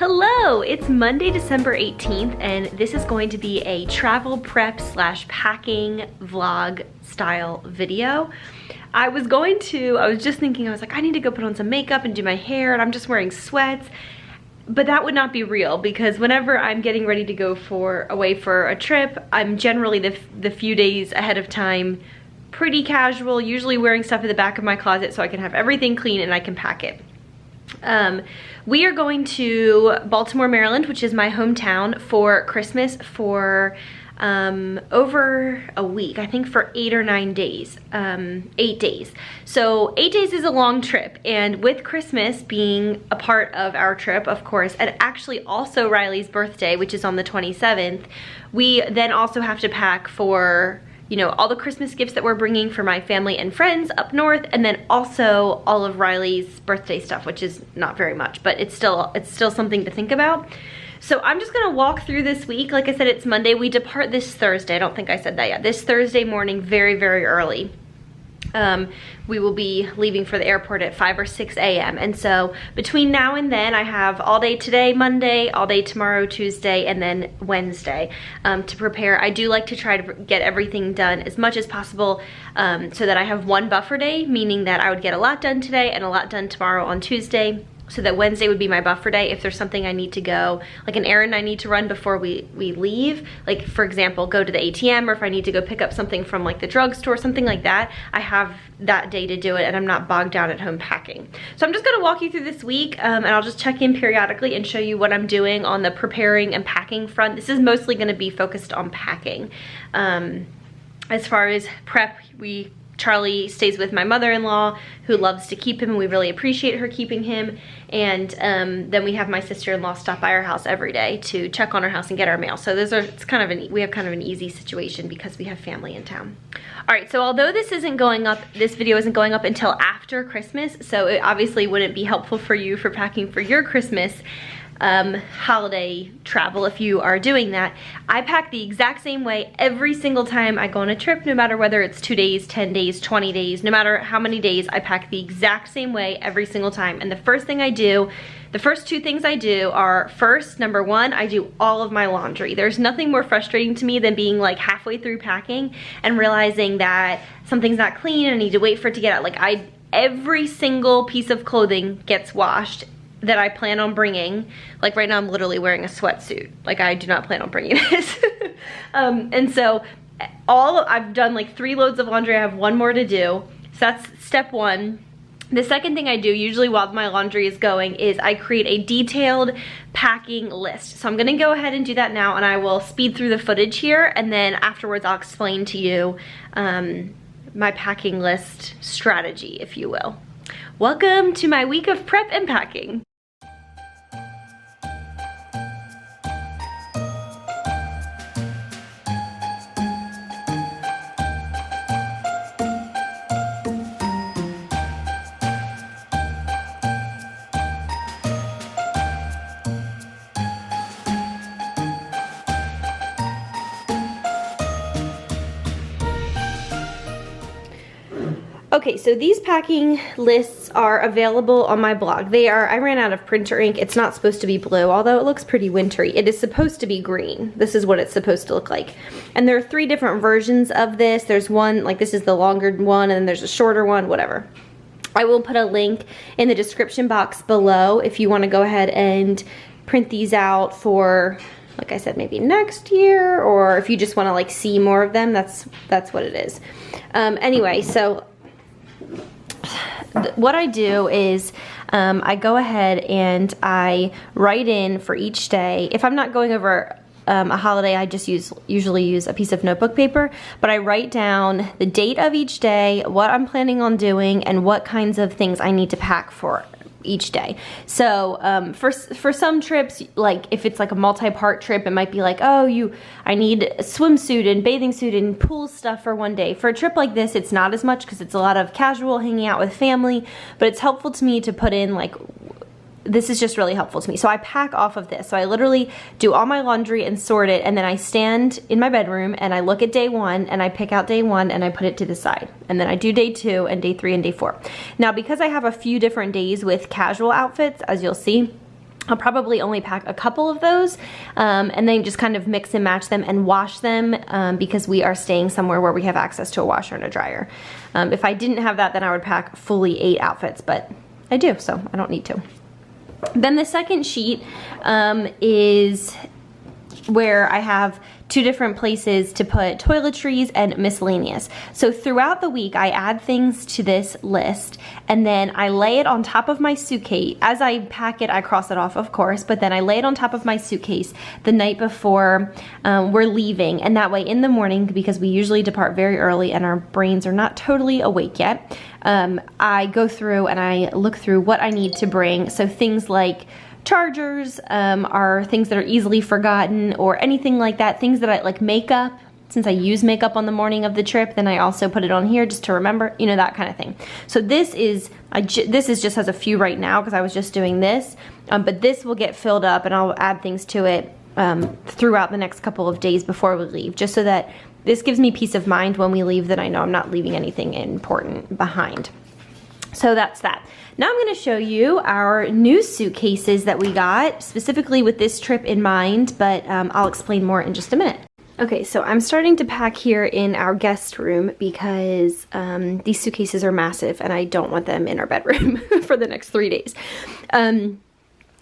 Hello, it's Monday, December 18th, and this is going to be a travel prep / packing vlog style video. I was just thinking, I was like, I need to go put on some makeup and do my hair, and I'm just wearing sweats. But that would not be real, because whenever I'm getting ready to go away for a trip, I'm generally the few days ahead of time pretty casual, usually wearing stuff in the back of my closet so I can have everything clean and I can pack it. We are going to Baltimore, Maryland, which is my hometown, for Christmas for over a week, I think for 8 or 9 days, 8 days. So 8 days is a long trip, and with Christmas being a part of our trip, of course, and actually also Riley's birthday, which is on the 27th, we then also have to pack for, you know, all the Christmas gifts that we're bringing for my family and friends up north, and then also all of Riley's birthday stuff, which is not very much, but it's still something to think about. So I'm just gonna walk through this week. Like I said, it's Monday. We depart this Thursday. I don't think I said that yet. This Thursday morning, very, very early. We will be leaving for the airport at 5 or 6 a.m. And so between now and then, I have all day today, Monday, all day tomorrow, Tuesday, and then Wednesday to prepare. I do like to try to get everything done as much as possible so that I have one buffer day, meaning that I would get a lot done today and a lot done tomorrow on Tuesday, so that Wednesday would be my buffer day. If there's something I need to go, like an errand I need to run before we leave, like for example, go to the ATM, or if I need to go pick up something from like the drugstore, something like that, I have that day to do it and I'm not bogged down at home packing. So I'm just gonna walk you through this week and I'll just check in periodically and show you what I'm doing on the preparing and packing front. This is mostly gonna be focused on packing. As far as prep, Charlie stays with my mother-in-law, who loves to keep him, and we really appreciate her keeping him. And then we have my sister-in-law stop by our house every day to check on our house and get our mail. So we have kind of an easy situation because we have family in town. All right, so although this video isn't going up until after Christmas, so it obviously wouldn't be helpful for you for packing for your Christmas holiday travel if you are doing that. I pack the exact same way every single time I go on a trip, no matter whether it's 2 days, 10 days, 20 days, no matter how many days, I pack the exact same way every single time. And the first two things I do are, first, number one, I do all of my laundry. There's nothing more frustrating to me than being like halfway through packing and realizing that something's not clean and I need to wait for it to get out. Like every single piece of clothing gets washed that I plan on bringing. Like right now I'm literally wearing a sweatsuit. Like I do not plan on bringing this. And so I've done like 3 loads of laundry. I have 1 more to do. So that's step 1. The second thing I do, usually while my laundry is going, is I create a detailed packing list. So I'm gonna go ahead and do that now, and I will speed through the footage here, and then afterwards I'll explain to you my packing list strategy, if you will. Welcome to my week of prep and packing. Okay, so these packing lists are available on my blog. I ran out of printer ink. It's not supposed to be blue, although it looks pretty wintry. It is supposed to be green. This is what it's supposed to look like. And there are 3 different versions of this. There's one, like this is the longer one, and then there's a shorter one, whatever. I will put a link in the description box below if you want to go ahead and print these out for, like I said, maybe next year, or if you just want to like see more of them, that's what it is. Anyway, so what I do is I go ahead and I write in for each day. If I'm not going over a holiday, I just usually use a piece of notebook paper, but I write down the date of each day, what I'm planning on doing, and what kinds of things I need to pack for each day. So for some trips, like if it's like a multi-part trip, it might be like, oh, I need a swimsuit and bathing suit and pool stuff for one day. For a trip like this, it's not as much because it's a lot of casual hanging out with family, but it's helpful to me to put in like, this is just really helpful to me. So I pack off of this. So I literally do all my laundry and sort it, and then I stand in my bedroom and I look at day 1 and I pick out day 1 and I put it to the side. And then I do day 2 and day 3 and day 4. Now, because I have a few different days with casual outfits, as you'll see, I'll probably only pack a couple of those and then just kind of mix and match them and wash them because we are staying somewhere where we have access to a washer and a dryer. If I didn't have that, then I would pack fully 8 outfits, but I do, so I don't need to. Then the second sheet is where I have 2 different places to put toiletries and miscellaneous. So throughout the week, I add things to this list and then I lay it on top of my suitcase. As I pack it, I cross it off, of course, but then I lay it on top of my suitcase the night before we're leaving. And that way in the morning, because we usually depart very early and our brains are not totally awake yet, I go through and I look through what I need to bring. So things like chargers are things that are easily forgotten or anything like that. Things that I like, makeup, since I use makeup on the morning of the trip, then I also put it on here just to remember, you know, that kind of thing. So this is just has a few right now because I was just doing this, but this will get filled up and I'll add things to it throughout the next couple of days before we leave, just so that this gives me peace of mind when we leave that I know I'm not leaving anything important behind. So that's that. Now I'm going to show you our new suitcases that we got, specifically with this trip in mind, but I'll explain more in just a minute. Okay, so I'm starting to pack here in our guest room because these suitcases are massive and I don't want them in our bedroom for the next 3 days.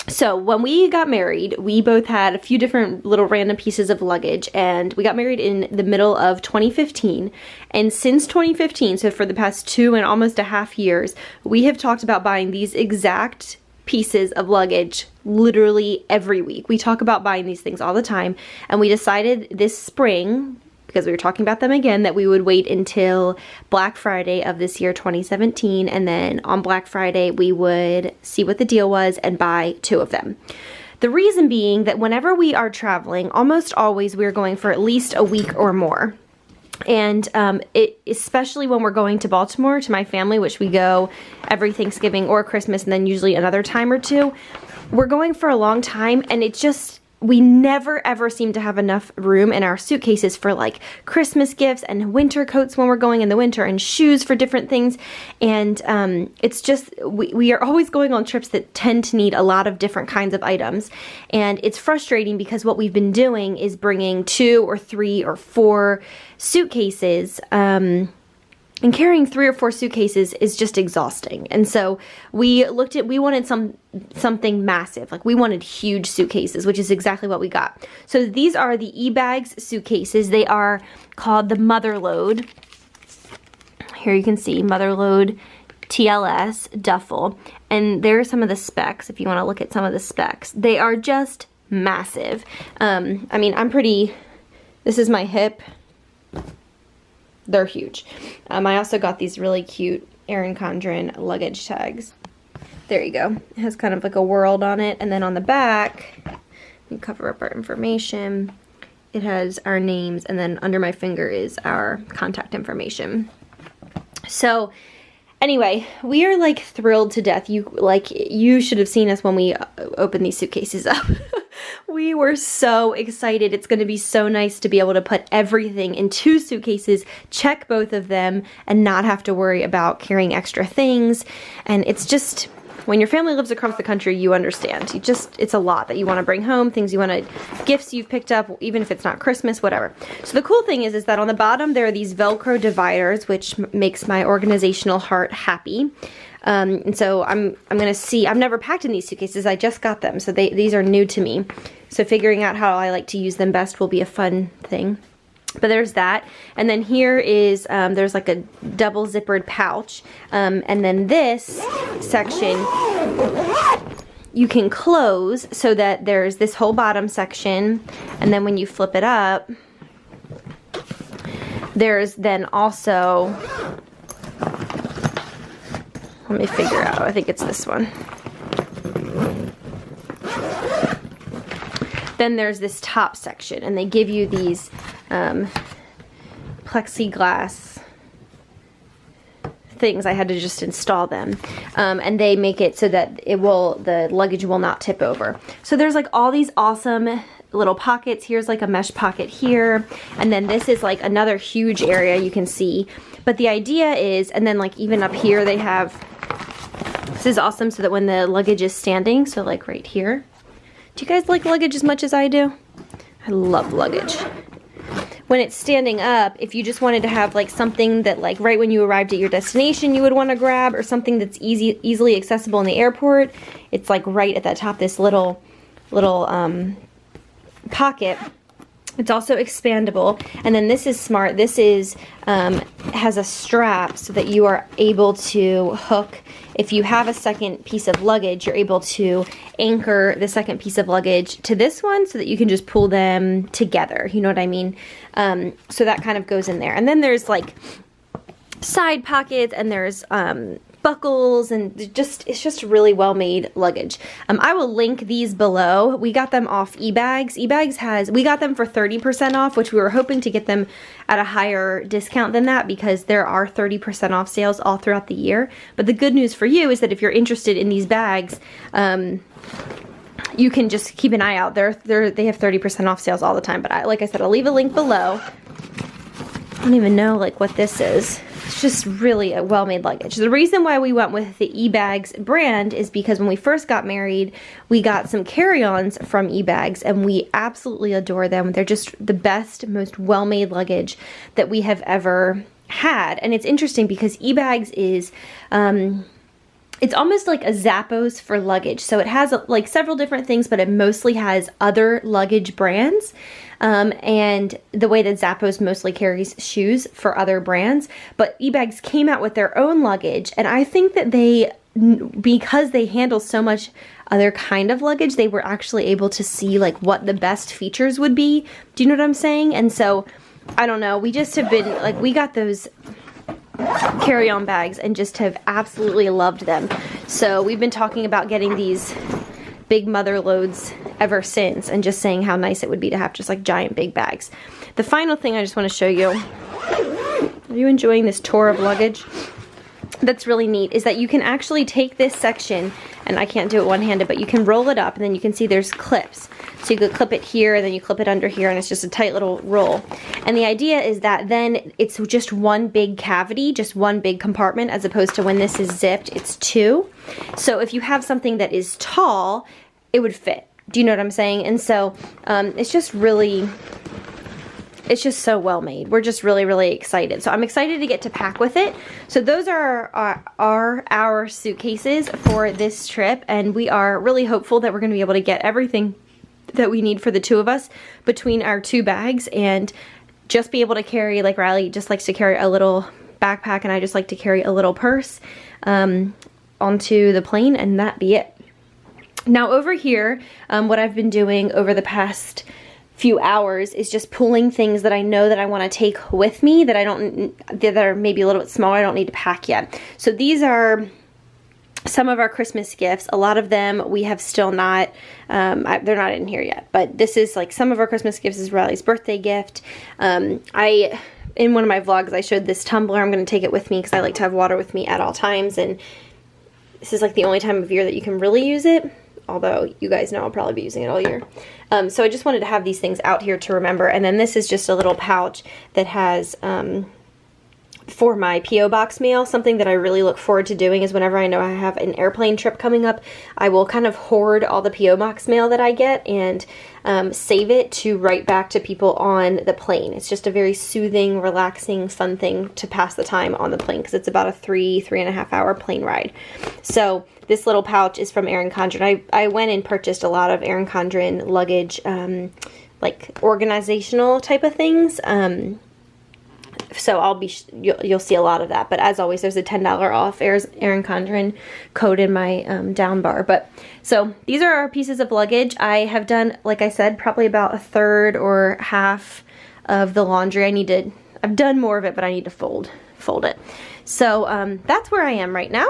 So when we got married, we both had a few different little random pieces of luggage, and we got married in the middle of 2015. And since 2015, so for the past 2.5 years, we have talked about buying these exact pieces of luggage literally every week. We talk about buying these things all the time, and we decided this spring, because we were talking about them again, that we would wait until Black Friday of this year, 2017, and then on Black Friday we would see what the deal was and buy 2 of them. The reason being that whenever we are traveling, almost always we're going for at least a week or more. And especially when we're going to Baltimore to my family, which we go every Thanksgiving or Christmas and then usually another time or 2, we're going for a long time, and it just, we never ever seem to have enough room in our suitcases for like Christmas gifts and winter coats when we're going in the winter and shoes for different things. And it's just, we are always going on trips that tend to need a lot of different kinds of items. And it's frustrating because what we've been doing is bringing 2 or 3 or 4 suitcases, and carrying 3 or 4 suitcases is just exhausting. And so we wanted something massive. Like we wanted huge suitcases, which is exactly what we got. So these are the eBags suitcases. They are called the Motherload. Here you can see Motherload TLS duffel. And there are some of the specs, if you want to look at some of the specs. They are just massive. I mean, this is my hip. They're huge. I also got these really cute Erin Condren luggage tags. There you go. It has kind of like a world on it. And then on the back, we cover up our information. It has our names, and then under my finger is our contact information. So anyway, we are like thrilled to death. You should have seen us when we opened these suitcases up. We were so excited. It's going to be so nice to be able to put everything in 2 suitcases, check both of them, and not have to worry about carrying extra things. And it's just, when your family lives across the country, you understand. It's a lot that you want to bring home, things you want to, gifts you've picked up, even if it's not Christmas, whatever. So the cool thing is that on the bottom there are these Velcro dividers, which makes my organizational heart happy. And so I'm gonna see, I've never packed in these suitcases, I just got them, so these are new to me. So figuring out how I like to use them best will be a fun thing. But there's that, and then here is, there's like a double zippered pouch, and then this section you can close so that there's this whole bottom section, and then when you flip it up, there's then also, let me figure out, I think it's this one. Then there's this top section, and they give you these plexiglass things. I had to just install them, and they make it so that the luggage will not tip over. So there's like all these awesome little pockets. Here's like a mesh pocket here, and then this is like another huge area you can see. But the idea is, and then like even up here they have, this is awesome so that when the luggage is standing, so like right here, Do you guys like luggage as much as I do? I love luggage. When it's standing up, if you just wanted to have like something that like right when you arrived at your destination you would want to grab, or something that's easily accessible in the airport, it's like right at that top, this little pocket. It's also expandable, and then this is smart. This is has a strap so that you are able to hook. If you have a second piece of luggage, you're able to anchor the second piece of luggage to this one so that you can just pull them together. You know what I mean? So that kind of goes in there. And then there's like side pockets, and there's buckles, and it's just really well made luggage. I will link these below. We got them off eBags. We got them for 30% off, which we were hoping to get them at a higher discount than that, because there are 30% off sales all throughout the year. But the good news for you is that if you're interested in these bags, you can just keep an eye out. They have 30% off sales all the time. But like I said, I'll leave a link below. I don't even know like what this is. It's just really a well-made luggage. The reason why we went with the eBags brand is because when we first got married, we got some carry-ons from eBags, and we absolutely adore them. They're just the best, most well-made luggage that we have ever had. And it's interesting because eBags is it's almost like a Zappos for luggage. So it has like several different things, but it mostly has other luggage brands. And the way that Zappos mostly carries shoes for other brands. But eBags came out with their own luggage, and I think that because they handle so much other kind of luggage, they were actually able to see like what the best features would be. Do you know what I'm saying? And so, I don't know, we just have been, like, we got those carry-on bags and just have absolutely loved them. So we've been talking about getting these big mother loads ever since, and just saying how nice it would be to have just like giant big bags. The final thing I just want to show you, are you enjoying this tour of luggage? That's really neat is that you can actually take this section, and I can't do it one-handed, but you can roll it up, and then you can see there's clips. So you could clip it here, and then you clip it under here, and it's just a tight little roll. And the idea is that then it's just one big cavity, just one big compartment, as opposed to when this is zipped, it's two. So if you have something that is tall, it would fit. Do you know what I'm saying? And so it's just so well made. We're just really, really excited. So I'm excited to get to pack with it. So those are our suitcases for this trip, and we are really hopeful that we're going to be able to get everything that we need for the two of us between our two bags, and just be able to carry, like Riley just likes to carry a little backpack, and I just like to carry a little purse onto the plane, and that be it. Now over here, what I've been doing over the past few hours is just pulling things that I know that I want to take with me that are maybe a little bit smaller, I don't need to pack yet. So these are some of our Christmas gifts. A lot of them we have still not, they're not in here yet, but this is like some of our Christmas gifts. Is Riley's birthday gift. In one of my vlogs I showed this tumbler. I'm going to take it with me because I like to have water with me at all times, and this is like the only time of year that you can really use it, although you guys know I'll probably be using it all year. So I just wanted to have these things out here to remember. And then this is just a little pouch that has for my P.O. box mail. Something that I really look forward to doing is whenever I know I have an airplane trip coming up, I will kind of hoard all the P.O. box mail that I get and save it to write back to people on the plane. It's just a very soothing, relaxing, fun thing to pass the time on the plane, because it's about a 3.5 hour plane ride. So this little pouch is from Erin Condren. I went and purchased a lot of Erin Condren luggage, like organizational type of things. So you'll see a lot of that. But as always, there's a $10 off Erin Condren code in my down bar. But so these are our pieces of luggage. I have done, like I said, probably about a third or half of the laundry. I've done more of it, but I need to fold it. So that's where I am right now.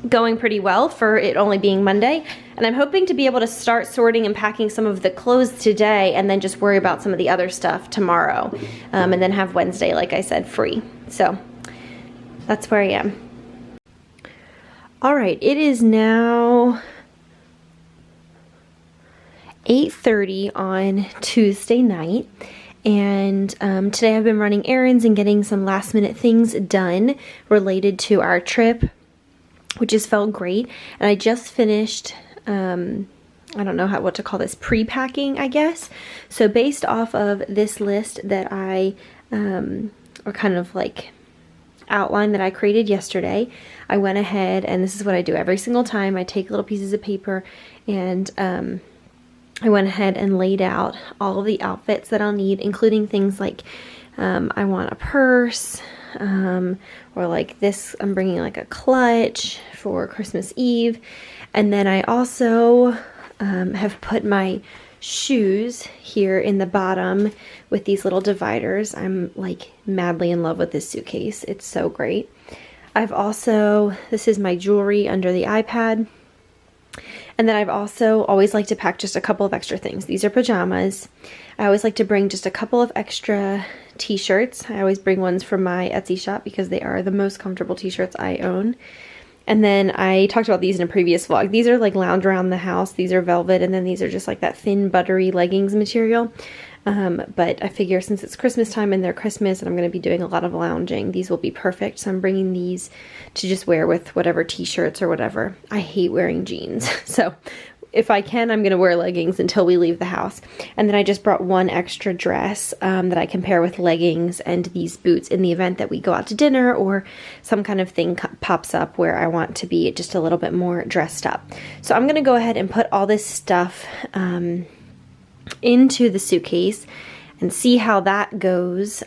Going pretty well for it only being Monday, and I'm hoping to be able to start sorting and packing some of the clothes today, and then just worry about some of the other stuff tomorrow, and then have Wednesday, like I said, free. So that's where I am. All right, it is now 8:30 on Tuesday night, and today I've been running errands and getting some last minute things done related to our trip, which has felt great. And I just finished I don't know what to call this, pre-packing, I guess. So based off of this list that I, or kind of like outline that I created yesterday, I went ahead, and this is what I do every single time. I take little pieces of paper and I went ahead and laid out all of the outfits that I'll need, including things like I want a purse, or like this, I'm bringing like a clutch for Christmas Eve. And then I also have put my shoes here in the bottom with these little dividers. I'm like madly in love with this suitcase. It's so great. I've also, this is my jewelry under the iPad. And then I've also always liked to pack just a couple of extra things. These are pajamas. I always like to bring just a couple of extra t-shirts. I always bring ones from my Etsy shop because they are the most comfortable t-shirts I own. And then I talked about these in a previous vlog. These are like lounge around the house. These are velvet, and then these are just like that thin buttery leggings material. But I figure since it's Christmas time and they're Christmas and I'm going to be doing a lot of lounging, these will be perfect. So I'm bringing these to just wear with whatever t-shirts or whatever. I hate wearing jeans. So if I can, I'm going to wear leggings until we leave the house. And then I just brought one extra dress that I can pair with leggings and these boots in the event that we go out to dinner or some kind of thing pops up where I want to be just a little bit more dressed up. So I'm going to go ahead and put all this stuff into the suitcase and see how that goes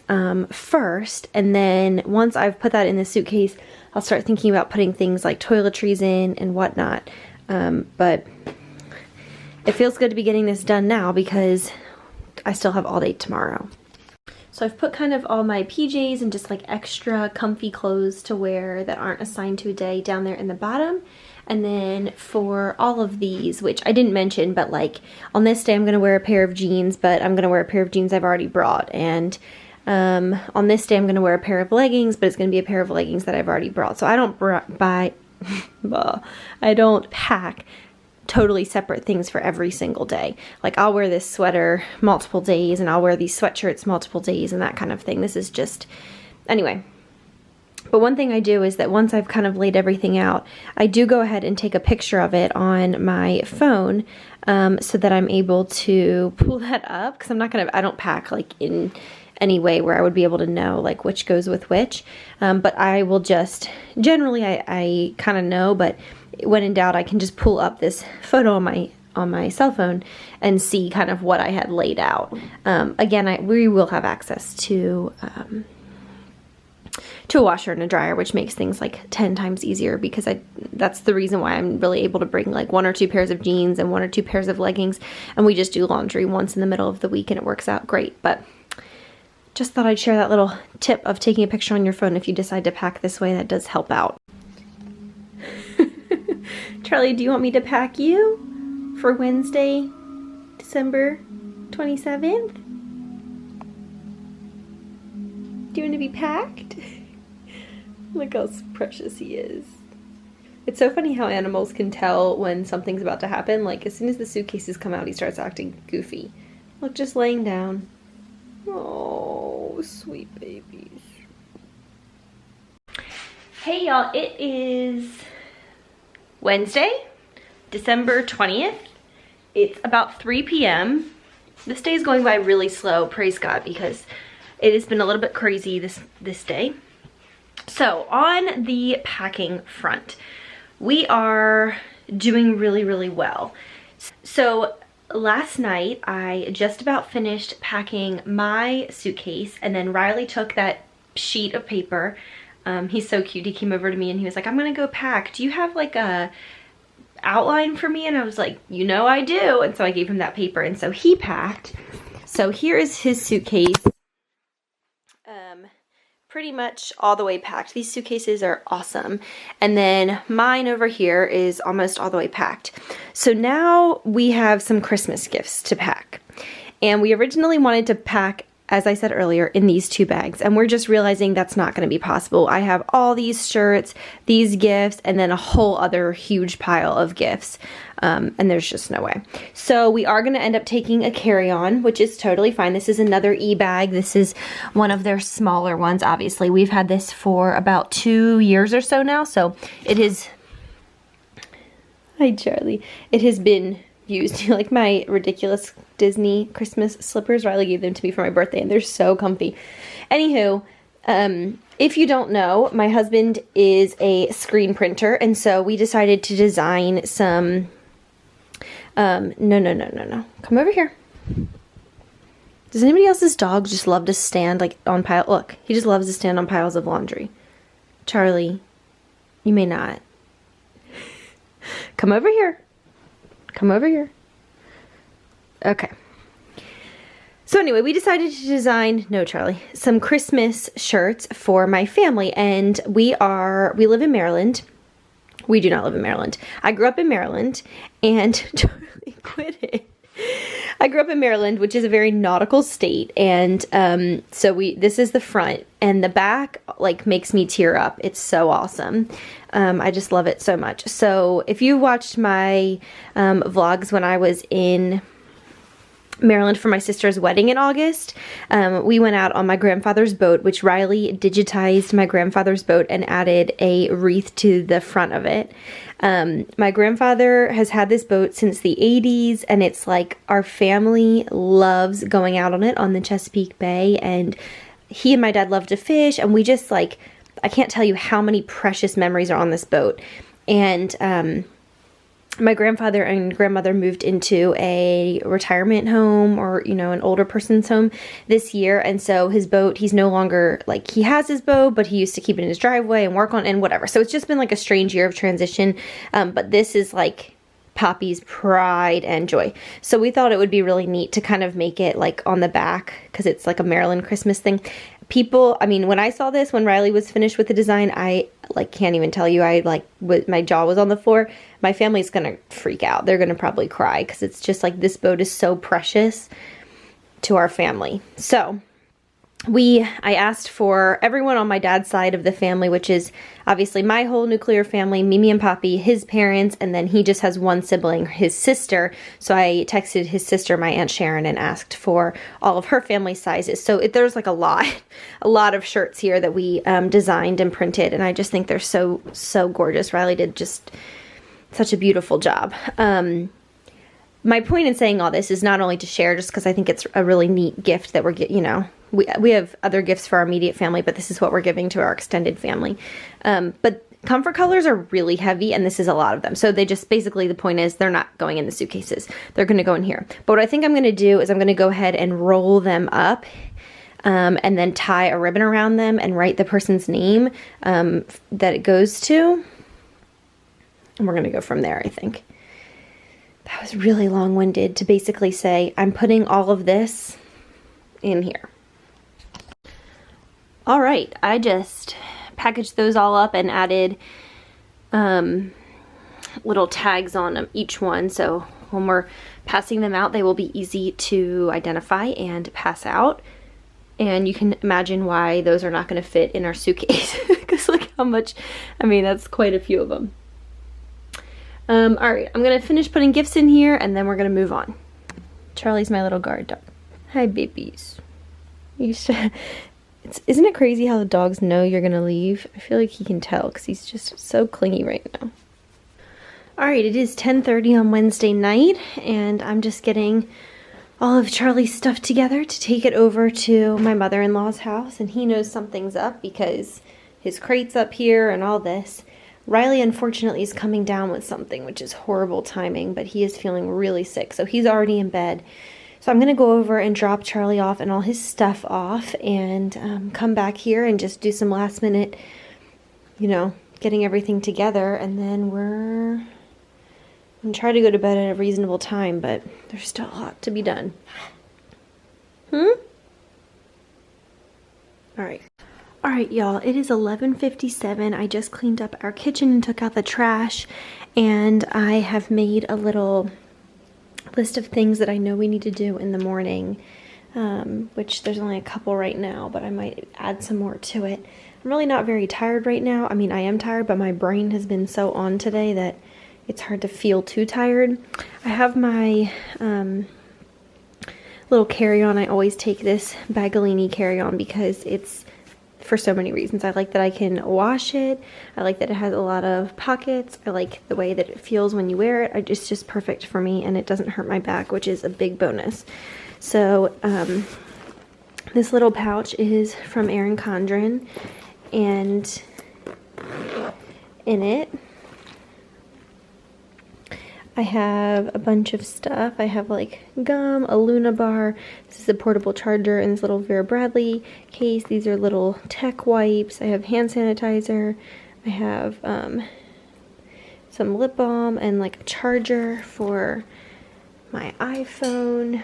first. And then once I've put that in the suitcase, I'll start thinking about putting things like toiletries in and whatnot. But it feels good to be getting this done now because I still have all day tomorrow. So I've put kind of all my PJs and just like extra comfy clothes to wear that aren't assigned to a day down there in the bottom. And then for all of these, which I didn't mention, but like on this day I'm going to wear a pair of jeans, but I'm going to wear a pair of jeans I've already brought. And on this day I'm going to wear a pair of leggings, but it's going to be a pair of leggings that I've already brought. So I don't I don't pack totally separate things for every single day. Like I'll wear this sweater multiple days and I'll wear these sweatshirts multiple days and that kind of thing. This is just, anyway. But one thing I do is that once I've kind of laid everything out, I do go ahead and take a picture of it on my phone so that I'm able to pull that up, because I'm not gonna, I don't pack like in any way where I would be able to know like which goes with which. But I will just, generally I kind of know, but when in doubt I can just pull up this photo on my cell phone and see kind of what I had laid out. Again, we will have access to a washer and a dryer, which makes things like 10 times easier, because that's the reason why I'm really able to bring like 1 or 2 pairs of jeans and 1 or 2 pairs of leggings, and we just do laundry once in the middle of the week and it works out great. But just thought I'd share that little tip of taking a picture on your phone if you decide to pack this way. That does help out. Charlie, do you want me to pack you for Wednesday, December 27th? Do you want to be packed? Look how precious he is. It's so funny how animals can tell when something's about to happen. Like as soon as the suitcases come out, he starts acting goofy. Look, just laying down. Oh, sweet babies. Hey y'all, it is Wednesday, December 20th. It's about 3 p.m. This day is going by really slow, praise God, because it has been a little bit crazy this day. So on the packing front, we are doing really, really well. So last night I just about finished packing my suitcase, and then Riley took that sheet of paper. He's so cute. He came over to me and he was like, I'm gonna go pack. Do you have like a outline for me? And I was like, you know I do. And so I gave him that paper, and so he packed. So here is his suitcase. Pretty much all the way packed. These suitcases are awesome. And then mine over here is almost all the way packed. So now we have some Christmas gifts to pack. And we originally wanted to pack, as I said earlier, in these 2 bags. And we're just realizing that's not going to be possible. I have all these shirts, these gifts, and then a whole other huge pile of gifts. And there's just no way. So we are going to end up taking a carry-on, which is totally fine. This is another e-bag. This is one of their smaller ones, obviously. We've had this for about 2 years or so now. So it is... Hi, Charlie. It has been used. Like my ridiculous Disney Christmas slippers. Riley gave them to me for my birthday, and they're so comfy. Anywho, if you don't know, my husband is a screen printer, and so we decided to design some, no. Come over here. Does anybody else's dog just love to stand like on pile? Look, he just loves to stand on piles of laundry. Charlie, you may not. Come over here. Come over here. Okay. So anyway, we decided to design, no Charlie, some Christmas shirts for my family, and we live in Maryland. We do not live in Maryland. I grew up in Maryland, and Charlie quit it. I grew up in Maryland, which is a very nautical state, and so this is the front, and the back like makes me tear up. It's so awesome. I just love it so much. So if you watched my vlogs when I was in Maryland for my sister's wedding in August, we went out on my grandfather's boat, which Riley digitized my grandfather's boat and added a wreath to the front of it. My grandfather has had this boat since the 80s, and it's like our family loves going out on it on the Chesapeake Bay, and he and my dad love to fish, and we just like, I can't tell you how many precious memories are on this boat. And my grandfather and grandmother moved into a retirement home, or, you know, an older person's home this year. And so his boat, he's no longer, like, he has his boat, but he used to keep it in his driveway and work on it and whatever. So it's just been like a strange year of transition. But this is like Poppy's pride and joy. So we thought it would be really neat to kind of make it like on the back, because it's like a Maryland Christmas thing. People, I mean, when I saw this, when Riley was finished with the design, I like can't even tell you, my jaw was on the floor. My family's gonna freak out. They're gonna probably cry, because it's just like, this boat is so precious to our family. So I asked for everyone on my dad's side of the family, which is obviously my whole nuclear family, Mimi and Poppy, his parents, and then he just has one sibling, his sister. So I texted his sister, my Aunt Sharon, and asked for all of her family sizes. So there's like a lot of shirts here that we designed and printed, and I just think they're so gorgeous. Riley did just such a beautiful job. My point in saying all this is not only to share, just because I think it's a really neat gift that we're getting, you know. We have other gifts for our immediate family, but this is what we're giving to our extended family. But comfort colors are really heavy, and this is a lot of them. So they just, basically the point is they're not going in the suitcases. They're going to go in here. But what I think I'm going to do is I'm going to go ahead and roll them up, and then tie a ribbon around them and write the person's name that it goes to. And we're going to go from there, I think. That was really long-winded to basically say I'm putting all of this in here. All right, I just packaged those all up and added little tags on each one, so when we're passing them out, they will be easy to identify and pass out. And you can imagine why those are not going to fit in our suitcase, because look how much, I mean, that's quite a few of them. All right, I'm going to finish putting gifts in here, and then we're going to move on. Charlie's my little guard dog. Hi, babies. Isn't it crazy how the dogs know you're going to leave? I feel like he can tell, because he's just so clingy right now. All right, it is 10:30 on Wednesday night, and I'm just getting all of Charlie's stuff together to take it over to my mother-in-law's house, and he knows something's up because his crate's up here and all this. Riley, unfortunately, is coming down with something, which is horrible timing, but he is feeling really sick, so he's already in bed. So I'm going to go over and drop Charlie off and all his stuff off, and come back here and just do some last minute, you know, getting everything together, and then we're going to try to go to bed at a reasonable time, but there's still a lot to be done. All right, y'all, it is 11:57. I just cleaned up our kitchen and took out the trash, and I have made a little list of things that I know we need to do in the morning, which there's only a couple right now, but I might add some more to it. I'm really not very tired right now. I mean, I am tired, but my brain has been so on today that it's hard to feel too tired. I have my little carry-on. I always take this Bagolini carry-on because it's for so many reasons. I like that I can wash it. I like that it has a lot of pockets. I like the way that it feels when you wear it. It's just perfect for me, and it doesn't hurt my back, which is a big bonus. So this little pouch is from Erin Condren, and in it I have a bunch of stuff. I have like gum, a Luna bar. This is a portable charger in this little Vera Bradley case. These are little tech wipes. I have hand sanitizer. I have some lip balm and like a charger for my iPhone.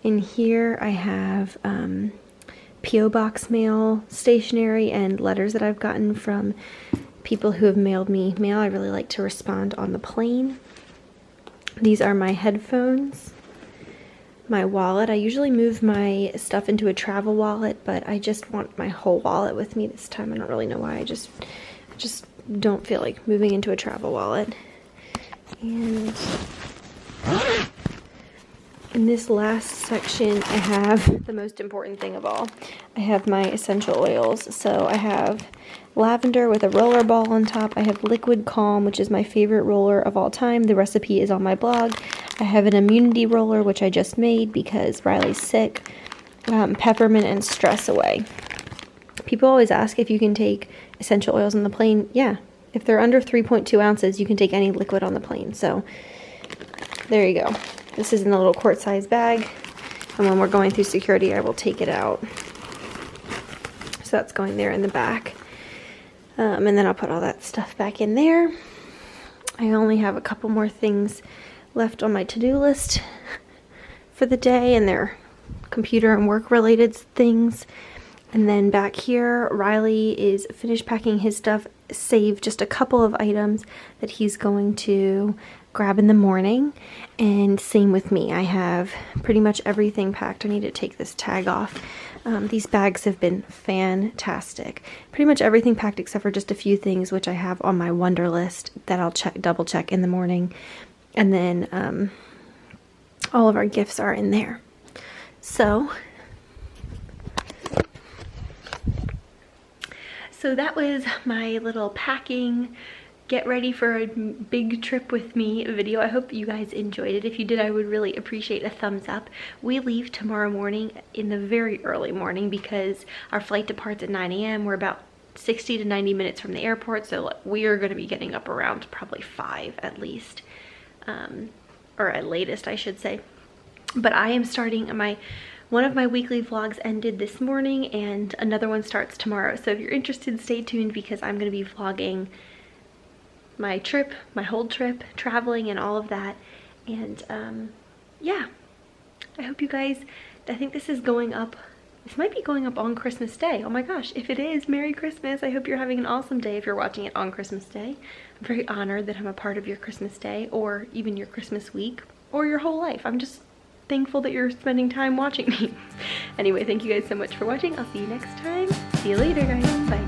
In here I have P.O. Box mail, stationery, and letters that I've gotten from people who have mailed me mail. I really like to respond on the plane. These are my headphones, my wallet. I usually move my stuff into a travel wallet, but I just want my whole wallet with me this time. I don't really know why. I just don't feel like moving into a travel wallet. And in this last section, I have the most important thing of all. I have my essential oils. So I have lavender with a roller ball on top. I have liquid calm, which is my favorite roller of all time. The recipe is on my blog. I have an immunity roller, which I just made because Riley's sick. Peppermint and stress away. People always ask if you can take essential oils on the plane. Yeah, if they're under 3.2 ounces, you can take any liquid on the plane. So there you go. This is in a little quart-sized bag, and when we're going through security, I will take it out. So that's going there in the back. And then I'll put all that stuff back in there. I only have a couple more things left on my to-do list for the day, and they're computer and work-related things. And then back here, Riley is finished packing his stuff, save just a couple of items that he's going to grab in the morning. And same with me. I have pretty much everything packed. I need to take this tag off. These bags have been fantastic. Pretty much everything packed except for just a few things which I have on my wonder list that I'll double check in the morning. And then all of our gifts are in there. So that was my little packing, get ready for a big trip with me video. I hope you guys enjoyed it. If you did, I would really appreciate a thumbs up. We leave tomorrow morning in the very early morning because our flight departs at 9 a.m. We're about 60 to 90 minutes from the airport, so we are going to be getting up around probably 5 at least, or at latest I should say. But I am starting one of my weekly vlogs ended this morning and another one starts tomorrow. So if you're interested, stay tuned because I'm going to be vlogging my trip, my whole trip, traveling and all of that. And yeah, I hope you guys, I think this is going up, this might be going up on Christmas Day. Oh my gosh, if it is, Merry Christmas. I hope you're having an awesome day if you're watching it on Christmas Day. I'm very honored that I'm a part of your Christmas Day or even your Christmas week or your whole life. I'm just thankful that you're spending time watching me. Anyway, thank you guys so much for watching. I'll see you next time. See you later, guys. Bye.